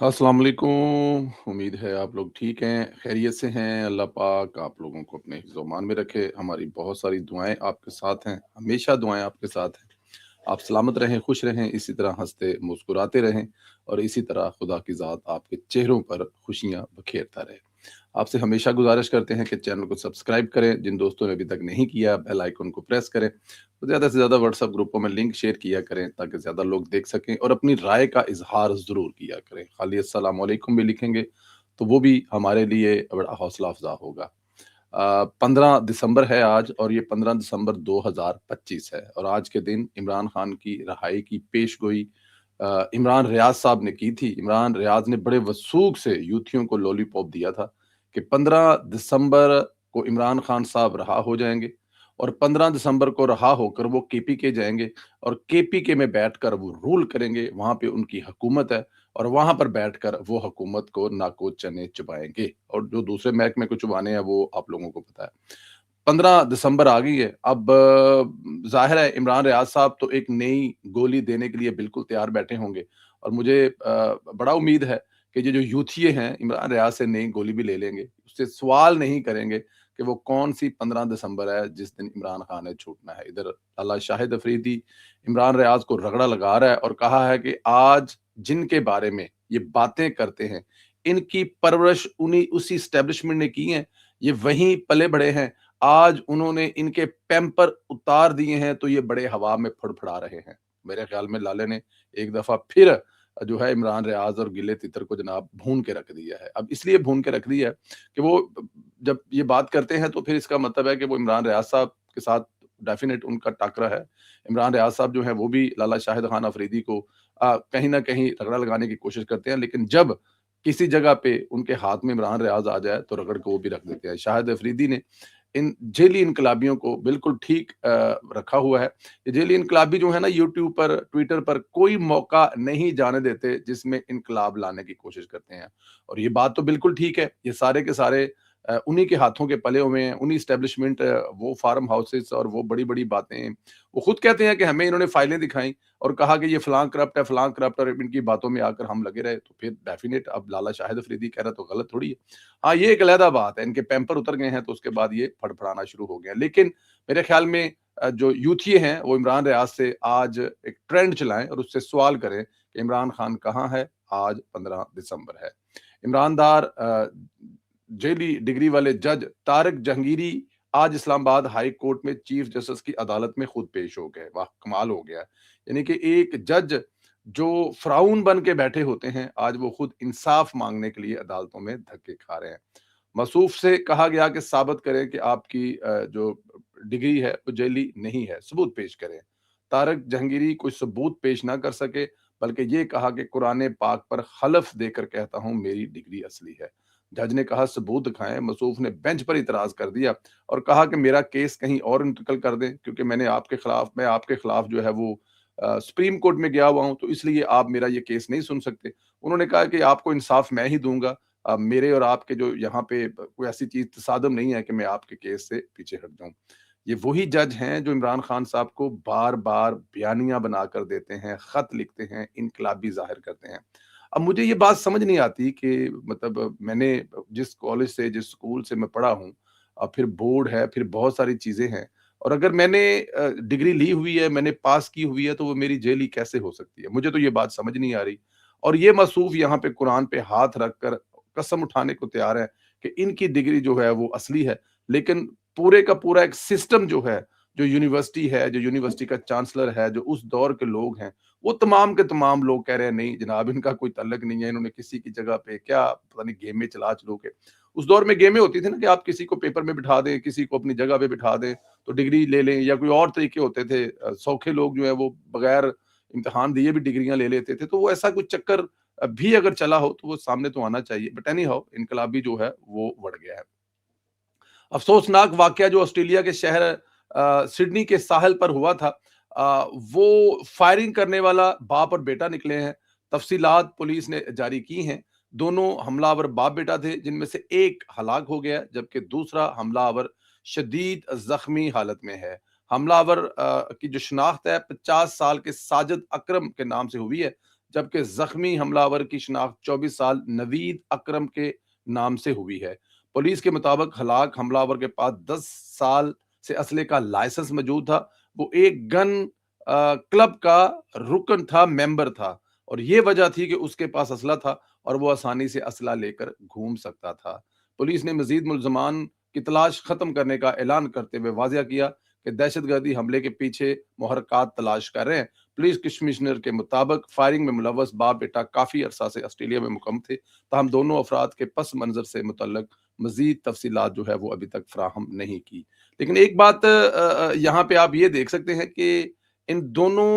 अस्सलाम वालेकुम। उम्मीद है आप लोग ठीक हैं, खैरियत से हैं। अल्लाह पाक आप लोगों को अपने हिफ्ज़-ओ-अमान में रखे। हमारी बहुत सारी दुआएँ आपके साथ हैं, हमेशा दुआएँ आपके साथ हैं। आप सलामत रहें, खुश रहें, इसी तरह हँसते मुस्कुराते रहें और इसी तरह खुदा की ज़ात आपके चेहरों पर खुशियाँ बखेरता रहे। आपसे हमेशा गुज़ारिश करते हैं कि चैनल को सब्सक्राइब करें, जिन दोस्तों ने अभी तक नहीं किया बेल आइकन को प्रेस करें। तो ज़्यादा से ज़्यादा व्हाट्सएप ग्रुपों में लिंक शेयर किया करें ताकि ज़्यादा लोग देख सकें और अपनी राय का इज़हार ज़रूर किया करें। खाली अस्सलाम वालेकुम भी लिखेंगे तो वो भी हमारे लिए बड़ा हौसला अफ़ज़ा होगा। 15 दिसंबर है आज और ये 15 दिसंबर 2025 है और आज के दिन इमरान खान की रिहाई की पेशगोई इमरान रियाज़ साहब ने की थी। इमरान रियाज़ ने बड़े वसूख से यूथियों को लॉलीपॉप दिया था कि 15 दिसंबर को इमरान खान साहब रहा हो जाएँगे और 15 दिसंबर को रहा होकर वो केपीके जाएँगे और केपीके में बैठकर वो रूल करेंगे, वहाँ पे उनकी हुकूमत है और वहाँ पर बैठकर वो हुकूमत को नाको चने चबाएँगे और जो दूसरे महकमे को चबाने हैं वो आप लोगों को पता है। 15 दिसंबर आ गई है, अब ज़ाहिर है इमरान रियाज़ साहब तो एक नई गोली देने के लिए बिल्कुल तैयार बैठे होंगे और मुझे बड़ा उम्मीद है कि ये जो यूथिये हैं, इमरान रियाज़ से नई गोली भी ले लेंगे। उससे सवाल नहीं करेंगे कि वो कौन-सी 15 दिसंबर है जिस दिन इमरान खान ने छूटना है। इधर अल्लाह शाहिद अफ़रीदी इमरान रियाज़ को रगड़ा लगा रहा है और कहा है कि आज जिनके बारे में ये बातें करते हैं, इनकी परवरिश उन्हीं उसी एस्टेब्लिशमेंट ने की है, ये वहीं पले-बढ़े हैं। आज उन्होंने इनके पैम्पर उतार दिए हैं, तो ये बड़े हवा में फड़फड़ा रहे हैं। मेरे ख़्याल में लाले ने एक दफ़ा फिर जो है इमरान रियाज़ और गिले तितर को जनाब भून के रख दिया है। अब इसलिए भून के रख दिया है कि वो जब ये बात करते हैं तो फिर इसका मतलब है कि वो इमरान रियाज़ साहब के साथ डेफ़िनेट उनका टाकरा है। इमरान रियाज़ साहब जो हैं वो भी लाला शाहिद खान अफ़रीदी को कहीं न कहीं रगड़ा लगाने की कोशिश करते हैं, लेकिन जब किसी जगह पे उनके हाथ में इमरान रियाज़ आ जाए तो रगड़ के वो भी रख देते हैं। शाहिद अफ़रीदी ने इन जेली इनकलाबियों को बिल्कुल ठीक रखा हुआ है। ये जेली इनकलाबी जो है ना यूट्यूब पर, ट्विटर पर कोई मौका नहीं जाने देते जिसमें इनकलाब लाने की कोशिश करते हैं। और ये बात तो बिल्कुल ठीक है, ये सारे के सारे उन्हीं के हाथों के पले हुए हैं, उन्हीं एस्टेब्लिशमेंट वो फार्म हाउसेस और वो बड़ी-बड़ी बातें वो खुद कहते हैं कि हमें इन्होंने फाइलें दिखाई और कहा कि ये फलाँ करप्ट और इनकी बातों में आकर हम लगे रहे, तो फिर डेफिनिट अब लाला शाहिद अफ़रीदी कह रहा है तो गलत थोड़ी है। हाँ, ये एक अलहदा बात है, इनके पैम्पर उतर गए हैं तो उसके बाद ये फड़फड़ाना शुरू हो गया। लेकिन मेरे ख़्याल में जो यूथिये हैं वो इमरान रियाज़ से आज एक ट्रेंड चलाएँ और उससे सवाल करें कि इमरान खान कहाँ है? आज 15 दिसंबर है। ईमानदार जेली डिग्री वाले जज तारिक जहांगीरी आज इस्लामाबाद हाई कोर्ट में चीफ जस्टिस की अदालत में खुद पेश हो गए। वाह! कमाल हो गया। यानी कि एक जज जो फ़िरौन बन के बैठे होते हैं, आज वो खुद इंसाफ माँगने के लिए अदालतों में धक्के खा रहे हैं। मसूफ से कहा गया कि साबित करें कि आपकी जो डिग्री है वो जेली नहीं है, सबूत पेश करें। तारिक जहांगीरी कोई सबूत पेश ना कर सके, बल्कि ये कहा कि कुरान पाक पर हलफ देकर कहता हूँ मेरी डिग्री असली है। जज ने कहा सबूत दिखाएं, मसूफ ने बेंच पर इतराज कर दिया और कहा कि मेरा केस कहीं और इंतकाल कर दें क्योंकि मैं आपके खिलाफ जो है वो सुप्रीम कोर्ट में गया हुआ हूं, तो इसलिए आप मेरा ये केस नहीं सुन सकते। उन्होंने कहा कि आपको इंसाफ मैं ही दूंगा, मेरे और आपके जो यहाँ पे कोई ऐसी चीज तसादम नहीं है कि मैं आपके केस से पीछे हट जाऊं। ये वही जज हैं जो इमरान खान साहब को बार बार बयानियां बनाकर देते हैं, खत लिखते हैं, इनकलाबी जाहिर करते हैं। अब मुझे ये बात समझ नहीं आती कि मतलब मैंने जिस कॉलेज से जिस स्कूल से मैं पढ़ा हूँ, फिर बोर्ड है, फिर बहुत सारी चीजें हैं और अगर मैंने डिग्री ली हुई है, मैंने पास की हुई है, तो वो मेरी जेली कैसे हो सकती है? मुझे तो ये बात समझ नहीं आ रही। और ये मसूफ यहाँ पे कुरान पे हाथ रखकर कसम उठाने को तैयार है कि इनकी डिग्री जो है वो असली है, लेकिन पूरे का पूरा एक सिस्टम जो है, जो यूनिवर्सिटी है, जो यूनिवर्सिटी का चांसलर है, जो उस दौर के लोग हैं, वो तमाम के तमाम लोग कह रहे हैं नहीं जनाब इनका कोई तल्लक नहीं है, इन्होंने किसी की जगह पे क्या पता नहीं गेमें चला चलो के। उस दौर में गेमें होती थी ना कि आप किसी को पेपर में बिठा दें, किसी को अपनी जगह पे बिठा दें, तो डिग्री ले लें या कोई और तरीके होते थे। सौखे लोग जो है वो बगैर इम्तिहान दिए भी डिग्रियां ले लेते थे, तो वो ऐसा कुछ चक्कर भी अगर चला हो तो वो सामने तो आना चाहिए। बट एनी हाउ इनकलाबी जो है वो बढ़ गया है। अफसोसनाक वाकया जो ऑस्ट्रेलिया के शहर सिडनी के साहिल पर हुआ था, वो फायरिंग करने वाला बाप और बेटा निकले हैं। तफसीलात पुलिस ने जारी की हैं। दोनों हमलावर बाप बेटा थे जिनमें से एक हलाक हो गया जबकि दूसरा हमलावर शदीद जख्मी हालत में है। हमलावर की जो शनाख्त है 50 साल के साजिद अकरम के नाम से हुई है, जबकि जख्मी हमलावर की शिनाख्त 24 साल नवीद अकरम के नाम से हुई है। पुलिस के मुताबिक हलाक हमलावर के पास 10 साल से असले का लाइसेंस मौजूद था। वो एक गन क्लब का रुकन था, मेंबर था, और ये वजह थी कि उसके पास असला था और वो आसानी से असला लेकर घूम सकता था। पुलिस ने मजीद मुल्ज़मान की तलाश खत्म करने का ऐलान करते हुए वाज़िया किया कि दहशतगर्दी हमले के पीछे मुहर्रिकात तलाश कर रहे हैं। पुलिस कमिश्नर के मुताबिक फायरिंग में मुलव्वस बाप बेटा काफ़ी अरसा से ऑस्ट्रेलिया में मुक़म्म थे, ताहम दोनों अफराद के पस मंज़र से मुतल्लक मज़ीद तफ़सीलात जो है वो अभी तक फ़राहम नहीं की। लेकिन एक बात यहाँ पे आप ये देख सकते हैं कि इन दोनों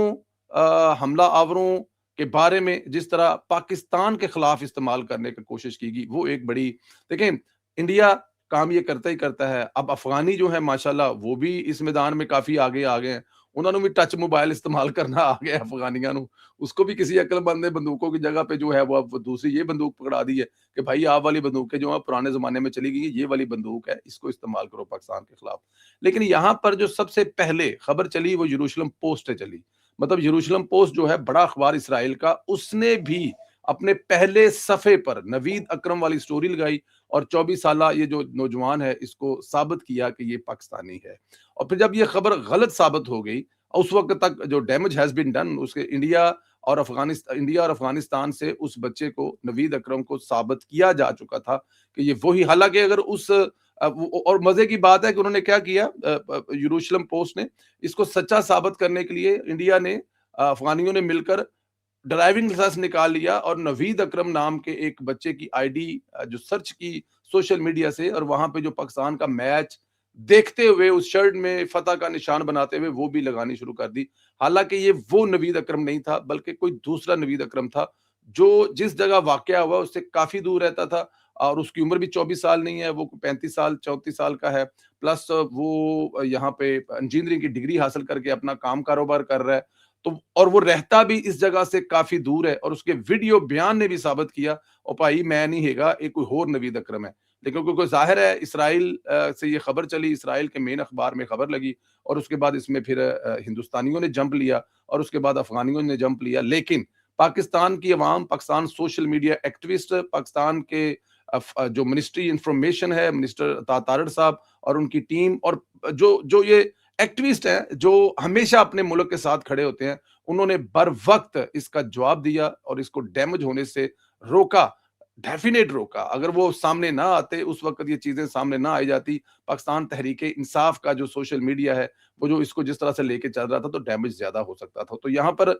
हमला आवरों के बारे में जिस तरह पाकिस्तान के खिलाफ इस्तेमाल करने की कोशिश की गई, वो एक बड़ी, देखें, इंडिया काम ये करता ही करता है। अब अफ़गानी जो है माशाल्लाह वो भी इस मैदान में काफ़ी आगे आ गए हैं। उन्होंने भी टच मोबाइल इस्तेमाल करना आ गया अफ़गानियां नू। उसको भी किसी अक्लमंद ने बंदूकों की जगह पे जो है वो अब दूसरी ये बंदूक पकड़ा दी है कि भाई आप वाली बंदूकें जो है पुराने ज़माने में चली गई है, ये वाली बंदूक है, इसको इस्तेमाल करो पाकिस्तान के खिलाफ। लेकिन यहाँ पर जो सबसे पहले खबर चली वो यरूशलेम पोस्ट से चली। मतलब यरूशलेम पोस्ट जो है बड़ा अखबार इसराइल का, उसने भी अपने पहले सफ़े पर नवीद अकरम वाली स्टोरी लगाई और 24 साला ये जो नौजवान है इसको साबित किया कि ये पाकिस्तानी है। और फिर जब ये खबर गलत साबित हो गई, उस वक़्त तक जो डैमेज हैज़ बीन डन, उसके इंडिया और अफ़गानिस्तान से उस बच्चे को, नवीद अकरम को, साबित किया जा चुका था कि ये वही, हालाँकि अगर उस और मज़े की बात है कि उन्होंने क्या किया, यरूशलेम पोस्ट ने इसको सच्चा साबित करने के लिए इंडिया ने, अफ़गानियों ने मिलकर ड्राइविंग लाइसेंस निकाल लिया और नवीद अकरम नाम के एक बच्चे की आईडी जो सर्च की सोशल मीडिया से, और वहां पे जो पाकिस्तान का मैच देखते हुए उस शर्ट में फतह का निशान बनाते हुए वो भी लगानी शुरू कर दी। हालांकि ये वो नवीद अकरम नहीं था, बल्कि कोई दूसरा नवीद अकरम था जो जिस जगह वाकया हुआ उससे काफी दूर रहता था, और उसकी उम्र भी 24 साल नहीं है, वो 35 साल 34 साल का है। प्लस वो यहाँ पे इंजीनियरिंग की डिग्री हासिल करके अपना काम कारोबार कर रहा है। तो और वो रहता भी इस जगह से काफ़ी दूर है, और उसके वीडियो बयान ने भी साबित किया, "ओ भाई मैं नहीं हैगा, ये कोई होर नवीद अकरम है।" लेकिन क्योंकि ज़ाहिर है इसराइल से ये खबर चली, इसराइल के मेन अखबार में खबर लगी, और उसके बाद इसमें फिर हिंदुस्तानियों ने जंप लिया और उसके बाद अफ़गानियों ने जंप लिया। लेकिन पाकिस्तान की अवाम, Pakistan social media activist, Pakistan के जो मिनिस्ट्री इन्फॉर्मेशन है, मिनिस्टर तारड़ साहब और उनकी टीम, और जो जो ये एक्टिविस्ट हैं जो हमेशा अपने मुल्क के साथ खड़े होते हैं, उन्होंने बर वक्त इसका जवाब दिया और इसको डैमेज होने से रोका, डेफिनेट रोका। अगर वो सामने ना आते, उस वक्त ये चीजें सामने ना आई जाती, पाकिस्तान तहरीक इंसाफ का जो सोशल मीडिया है वो जो इसको जिस तरह से लेके चल रहा था, तो डैमेज ज्यादा हो सकता था। तो यहाँ पर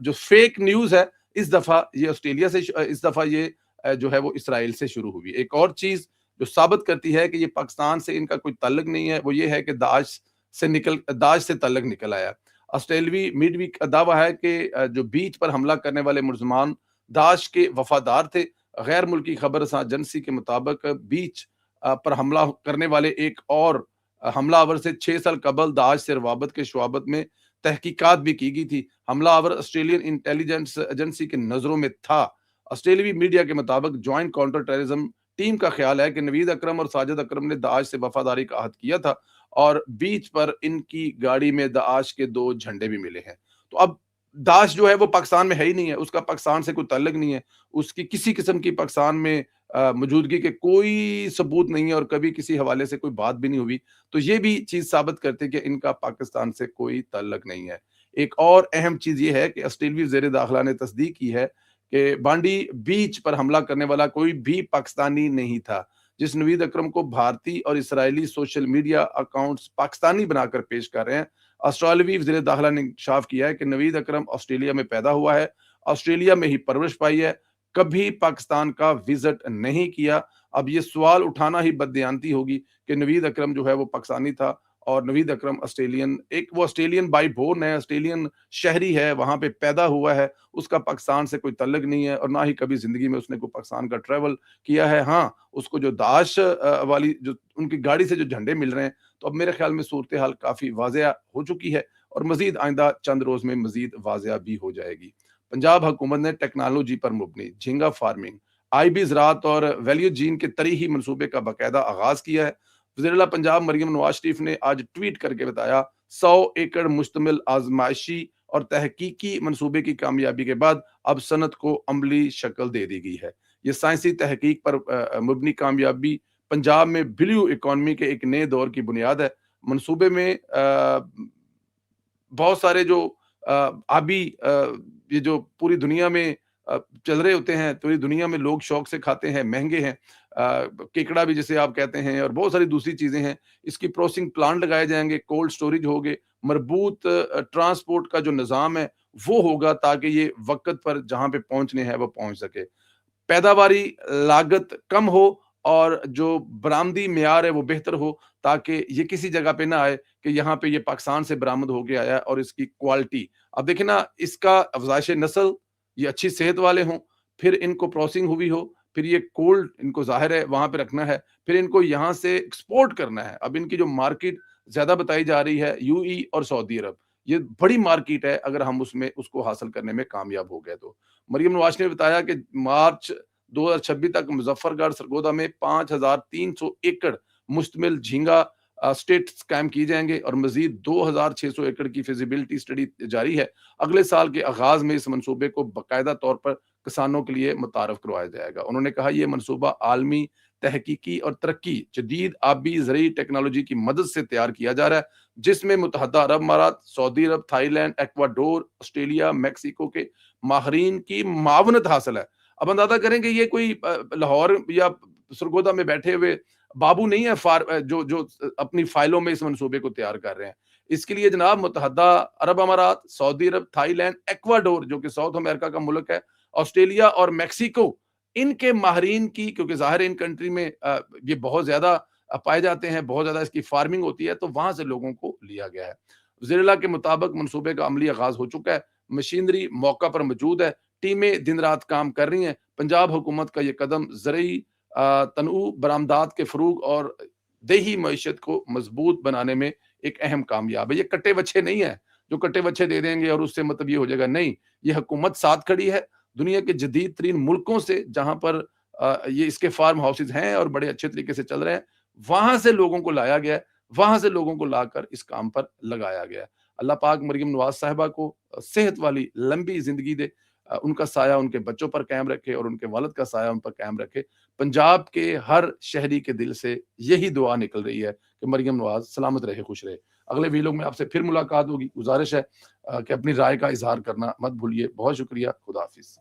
जो फेक न्यूज है, इस दफा ये ऑस्ट्रेलिया से, इस दफा ये जो है वो इसराइल से शुरू हुई। एक और चीज जो साबित करती है कि ये पाकिस्तान से इनका कोई ताल्लुक नहीं है, वो ये है कि दाश से ताल्लुक निकल आया। ऑस्ट्रेलवी मीडिया का दावा है कि जो बीच पर हमला करने वाले मुल्ज़मान दाश के वफादार थे। गैर मुल्की खबर एजेंसी के मुताबिक बीच पर हमला करने वाले एक और हमलावर से 6 साल कबल दाश से रवाबत के शुआबत में तहकीकात भी की गई थी। हमलावर ऑस्ट्रेलियन इंटेलिजेंस एजेंसी की नज़रों में था। ऑस्ट्रेलियावी मीडिया के मुताबिक जॉइंट काउंटर टेररिज्म टीम का ख्याल है कि नवीद अकरम और साजिद अकरम ने दाश से वफादारी का अहद किया था, और बीच पर इनकी गाड़ी में दाश के 2 झंडे भी मिले हैं। तो अब दाश जो है वो पाकिस्तान में है ही नहीं है, उसका पाकिस्तान से कोई ताल्लुक नहीं है। उसकी किसी किस्म की पाकिस्तान में मौजूदगी के कोई सबूत नहीं है, और कभी किसी हवाले से कोई बात भी नहीं हुई। तो ये भी चीज़ साबित करती है कि इनका पाकिस्तान से कोई ताल्लुक नहीं है। एक और अहम चीज़ ये है कि ऑस्ट्रेलियाई वज़ीर दाखिला ने तस्दीक की है कि बांडी बीच पर हमला करने वाला कोई भी पाकिस्तानी नहीं था। जिस नवीद अकरम को भारतीय और Israeli social media accounts Pakistani बनाकर पेश कर रहे हैं, ऑस्ट्रेलियावी वज़ीर दाखिला ने इंकशाफ किया है कि नवीद अकरम ऑस्ट्रेलिया में पैदा हुआ है, ऑस्ट्रेलिया में ही परवरिश पाई है, कभी पाकिस्तान का विजिट नहीं किया। अब ये सवाल उठाना ही बददियानती होगी कि नवीद अकरम जो है वो पाकिस्तानी था, और नवीद अकरम ऑस्ट्रेलियन, एक वो ऑस्ट्रेलियन बाय बोर्न है, ऑस्ट्रेलियन शहरी है, वहाँ पे पैदा हुआ है, उसका पाकिस्तान से कोई तल्लक नहीं है, और ना ही कभी ज़िंदगी में उसने कोई पाकिस्तान का ट्रैवल किया है। हाँ, उसको जो दाश वाली जो उनकी गाड़ी से जो झंडे मिल रहे हैं, तो अब मेरे ख्याल में सूरत हाल काफ़ी वाज़िया हो चुकी है, और मज़ीद आइंदा चंद रोज़ में मज़ीद वाज़िया भी हो जाएगी। पंजाब हुकूमत ने टेक्नोलॉजी पर मुबनी झींगा फार्मिंग, आईबी ज़राअत और वैल्यू जीन के तरीही मनसूबे का बाकायदा आगाज़ किया है। वज़ीर-ए-आला पंजाब मरियम नवाज शरीफ ने आज ट्वीट करके बताया, 100 एकड़ मुश्तमिल आजमाइशी और तहकीकी मंसूबे की कामयाबी के बाद अब सनत को अमली शक्ल दे दी गई है। ये साइंसी तहकीक पर मबनी कामयाबी पंजाब में ब्लू इकॉनमी के एक नए दौर की बुनियाद है। मंसूबे में बहुत सारे जो आबी ये जो पूरी दुनिया में चल रहे होते हैं, पूरी दुनिया में लोग शौक से खाते हैं, महँगे हैं। केकड़ा भी जिसे आप कहते हैं और बहुत सारी दूसरी चीज़ें हैं। इसकी प्रोसेसिंग प्लांट लगाए जाएँगे, कोल्ड स्टोरेज होंगे, मरबूत ट्रांसपोर्ट का जो निज़ाम है, वो होगा ताकि ये वक़्त पर जहाँ पे पहुँचने हैं, वो पहुँच सके। पैदावारी लागत कम हो और जो बरामदी मेयार है वो बेहतर हो ताकि ये किसी जगह पे ना आए कि यहाँ पे ये पाकिस्तान से बरामद होके आया है और इसकी क्वालिटी अब देखिए ना इसका अफ़ज़ाइश नस्ल ये अच्छी सेहत वाले हों, फिर इनको प्रोसेसिंग हुई हो, फिर ये कोल्ड इनको ज़ाहिर है वहाँ पे रखना है, फिर इनको यहाँ से एक्सपोर्ट करना है। अब इनकी जो मार्केट ज़्यादा बताई जा रही है यूएई और सऊदी अरब, ये बड़ी मार्केट है अगर हम उसमें उसको हासिल करने में कामयाब हो गए तो। मरियम नवाज़ ने बताया कि मार्च 2026 तक मुज़फ्फरगढ़, सरगोदा में 5,300 एकड़ मुश्तमिल झींगा स्टेट स्कैम किए जाएँगे और मज़ीद 2,600 एकड़ की फिज़िबिलिटी स्टडी जारी है। अगले साल के आगाज़ में इस मंसूबे को बाकायदा तौर पर किसानों के लिए मुतारफ़ करवाया जाएगा। उन्होंने कहा ये मंसूबा आलमी तहकीकी और तरक्की जदीद आबी ज़रूरी टेक्नोलॉजी की मदद से तैयार किया जा रहा है, जिसमें मुत्तहदा अरब अमारात, सऊदी अरब, थाईलैंड, एक्वाडोर, ऑस्ट्रेलिया, मेक्सिको के माहिरीन की मावनत हासिल है। अब अंदाज़ा करें कि ये कोई लाहौर या सरगोदा में बैठे हुए बाबू नहीं है जो जो अपनी फाइलों में इस मंसूबे को तैयार कर रहे हैं। इसके लिए जनाब मुत्तहदा अरब अमारात, सऊदी अरब, थाईलैंड, एक्वाडोर जो कि साउथ अमेरिका का मुल्क है, ऑस्ट्रेलिया और मेक्सिको इनके माहिरीन की क्योंकि ज़ाहिर है इन कंट्री में ये बहुत ज़्यादा पाए जाते हैं, बहुत ज़्यादा इसकी फार्मिंग होती है, तो वहाँ से लोगों को लिया गया है। वज़ीर-ए-आला के मुताबिक मंसूबे का अमली आगाज़ हो चुका है, मशीनरी मौका पर मौजूद है, टीमें दिन-रात काम कर रही हैं। पंजाब हुकूमत का ये कदम ज़रूरी तनऊ बरामदात के फ़रोग़ और देही मईशत को मज़बूत बनाने में एक अहम कामयाब है। ये कट्टे-बच्छे नहीं है, जो कट्टे-बच्छे दे देंगे और उससे मतलब ये हो जाएगा, नहीं, ये हुकूमत साथ खड़ी है, दुनिया के जदीद तरीन मुल्कों से जहाँ पर ये इसके फार्म हाउसेज़ हैं और बड़े अच्छे तरीके से चल रहे हैं, वहाँ से लोगों को लाया गया है, वहाँ से लोगों को लाकर इस काम पर लगाया गया है। अल्लाह पाक मरियम नवाज़ साहिबा को सेहत वाली लंबी ज़िंदगी दे, उनका साया उनके बच्चों पर कायम रखे और उनके वालिद का साया उन पर कायम रखे। पंजाब के हर शहरी के दिल से यही दुआ निकल रही है कि मरियम नवाज़ सलामत रहे, खुश रहे। अगले वीलॉग में आपसे फिर मुलाकात होगी। गुज़ारिश है कि अपनी राय का इज़हार करना मत भूलिए। बहुत शुक्रिया। खुदा हाफ़िज़।